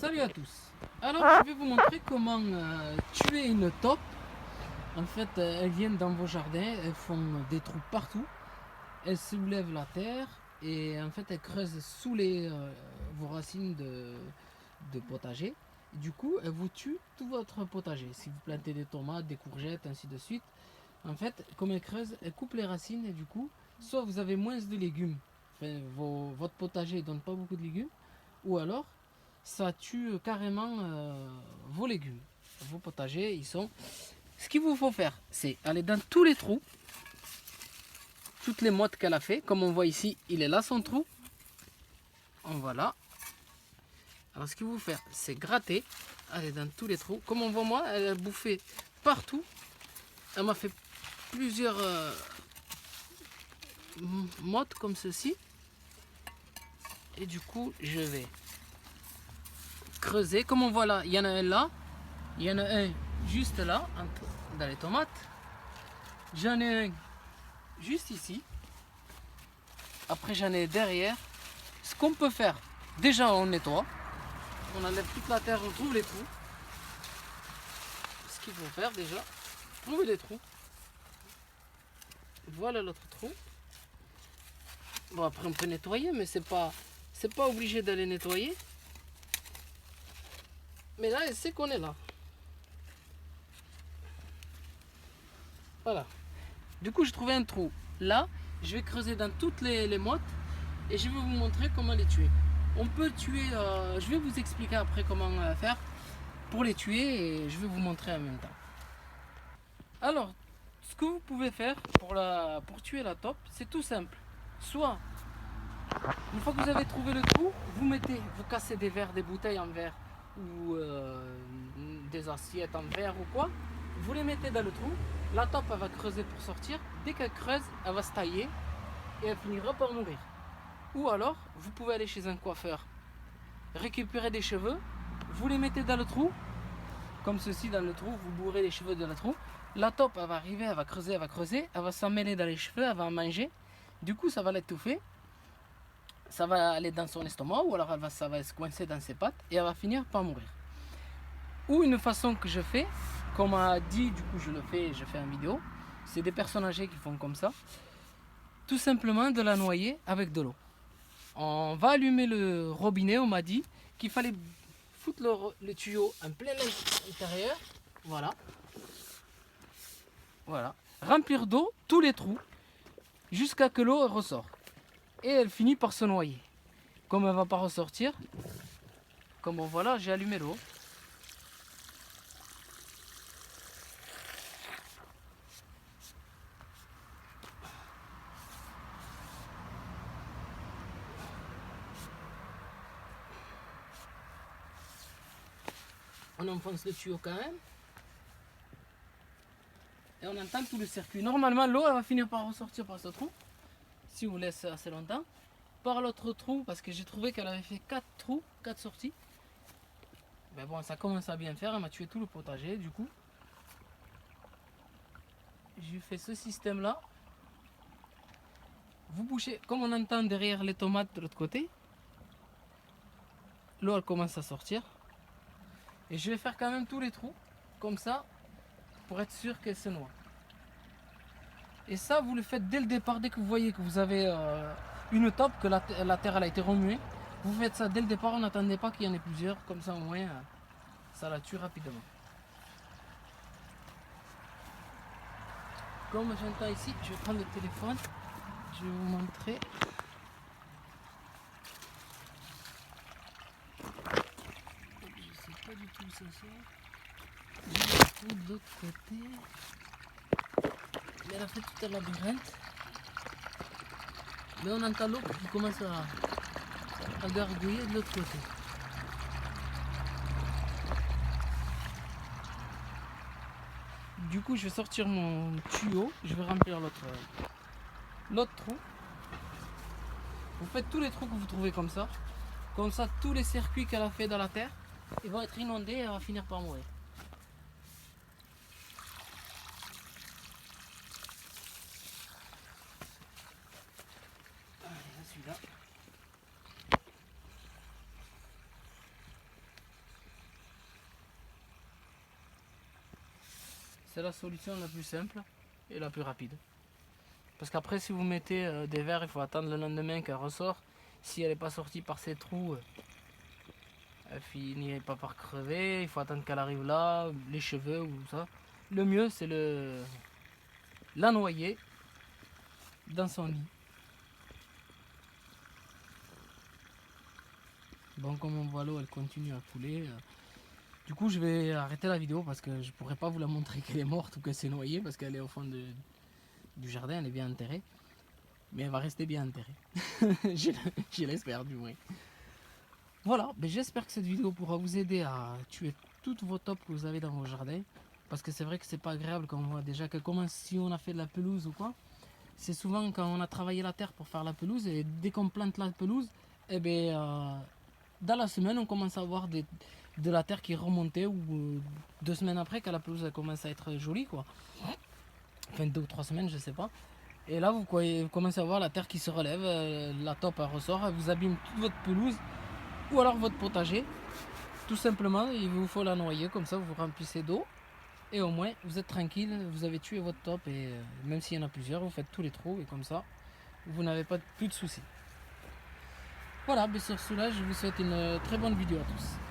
Salut à tous. Alors je vais vous montrer comment tuer une taupe. En fait, elles viennent dans vos jardins, elles font des trous partout, elles soulèvent la terre et en fait elles creusent sous vos racines de potager. Et du coup, elles vous tuent tout votre potager. Si vous plantez des tomates, des courgettes, ainsi de suite, en fait, comme elles creusent, elles coupent les racines et du coup, soit vous avez moins de légumes, enfin, votre potager ne donne pas beaucoup de légumes, ou alors ça tue carrément vos légumes. Vos potagers, ils sont. Ce qu'il vous faut faire, c'est aller dans tous les trous, toutes les mottes qu'elle a fait. Comme on voit ici, il est là son trou. On voit là. Alors ce qu'il vous faut faire, c'est gratter, aller dans tous les trous. Comme on voit moi, elle a bouffé partout. Elle m'a fait plusieurs mottes comme ceci. Et du coup, je vais creuser. Comme on voit là, il y en a un là. Il y en a un juste là, dans les tomates. J'en ai un juste ici. Après, j'en ai derrière. Ce qu'on peut faire, déjà on nettoie. On enlève toute la terre, on trouve les trous. Ce qu'il faut faire déjà, trouver les trous. Voilà l'autre trou. Bon, après on peut nettoyer, mais c'est pas obligé d'aller nettoyer. Mais là, elle sait qu'on est là. Voilà. Du coup, j'ai trouvé un trou. Là, je vais creuser dans toutes les mottes et je vais vous montrer comment les tuer. On peut tuer, je vais vous expliquer après comment faire pour les tuer et je vais vous montrer en même temps. Alors, ce que vous pouvez faire pour tuer la taupe, c'est tout simple. Soit, une fois que vous avez trouvé le trou, vous cassez des verres, des bouteilles en verre ou des assiettes en verre ou quoi. Vous les mettez dans le trou, la taupe elle va creuser pour sortir. Dès qu'elle creuse, elle va se tailler et elle finira par mourir. Ou alors, vous pouvez aller chez un coiffeur, récupérer des cheveux, vous les mettez dans le trou, comme ceci dans le trou, vous bourrez les cheveux dans le trou. La taupe, elle va arriver, elle va creuser, elle va s'emmêler dans les cheveux, elle va en manger. Du coup, ça va l'étouffer, ça va aller dans son estomac, ou alors ça va se coincer dans ses pattes et elle va finir par mourir. Ou une façon que je fais, comme a dit, du coup je le fais, je fais en vidéo, c'est des personnes âgées qui font comme ça. Tout simplement de la noyer avec de l'eau. On va allumer le robinet, on m'a dit qu'il fallait foutre le tuyau en plein intérieur. Voilà. Voilà. Remplir d'eau tous les trous jusqu'à que l'eau ressort. Et elle finit par se noyer. Comme elle ne va pas ressortir, comme bon, voilà, j'ai allumé l'eau. On enfonce le tuyau quand même. Et on entend tout le circuit. Normalement, l'eau elle va finir par ressortir par ce trou. Si on laisse assez longtemps. Par l'autre trou, parce que j'ai trouvé qu'elle avait fait 4 trous, 4 sorties. Mais bon, ça commence à bien faire. Elle m'a tué tout le potager du coup. J'ai fait ce système là. Vous bouchez, comme on entend derrière les tomates de l'autre côté. L'eau elle commence à sortir. Et je vais faire quand même tous les trous. Comme ça. Pour être sûr qu'elle se noie. Et ça, vous le faites dès le départ, dès que vous voyez que vous avez une taupe, que la terre elle a été remuée. Vous faites ça dès le départ, on n'attendait pas qu'il y en ait plusieurs, comme ça au moins ça la tue rapidement. Comme j'entends ici, je vais prendre le téléphone, je vais vous montrer. Je sais pas du tout où ça sort. J'ai le trou de l'autre côté. Elle a fait toute la labyrinthe. Mais on entend l'eau qui commence à gargouiller de l'autre côté. Du coup, je vais sortir mon tuyau, je vais remplir l'autre trou. Vous faites tous les trous que vous trouvez comme ça. Comme ça, tous les circuits qu'elle a fait dans la terre, ils vont être inondés et elle va finir par mourir. Allez, là, celui-là. c'est la solution la plus simple et la plus rapide. Parce qu'après, si vous mettez des verres, il faut attendre le lendemain qu'elle ressort. Si elle n'est pas sortie par ses trous, elle finit pas par crever. Il faut attendre qu'elle arrive là, les cheveux ou ça. Le mieux, c'est la noyer dans son lit. Bon, comme on voit l'eau, elle continue à couler. Du coup, je vais arrêter la vidéo parce que je pourrais pas vous la montrer qu'elle est morte ou qu'elle s'est noyée parce qu'elle est au fond du jardin, elle est bien enterrée. Mais elle va rester bien enterrée. Je l'espère du moins. Voilà, mais j'espère que cette vidéo pourra vous aider à tuer toutes vos tops que vous avez dans vos jardins. Parce que c'est vrai que c'est pas agréable quand on voit déjà que commence, si on a fait de la pelouse ou quoi. C'est souvent quand on a travaillé la terre pour faire la pelouse et dès qu'on plante la pelouse, eh bien, dans la semaine on commence à avoir de la terre qui est remontée ou 2 semaines après quand la pelouse elle commence à être jolie quoi. Enfin 2 ou 3 semaines je sais pas. Et là vous commencez à voir la terre qui se relève, la top elle ressort, elle vous abîme toute votre pelouse ou alors votre potager. Tout simplement il vous faut la noyer comme ça vous vous remplissez d'eau. Et au moins, vous êtes tranquille, vous avez tué votre top et même s'il y en a plusieurs, vous faites tous les trous et comme ça, vous n'avez plus de soucis. Voilà, mais sur cela, je vous souhaite une très bonne vidéo à tous.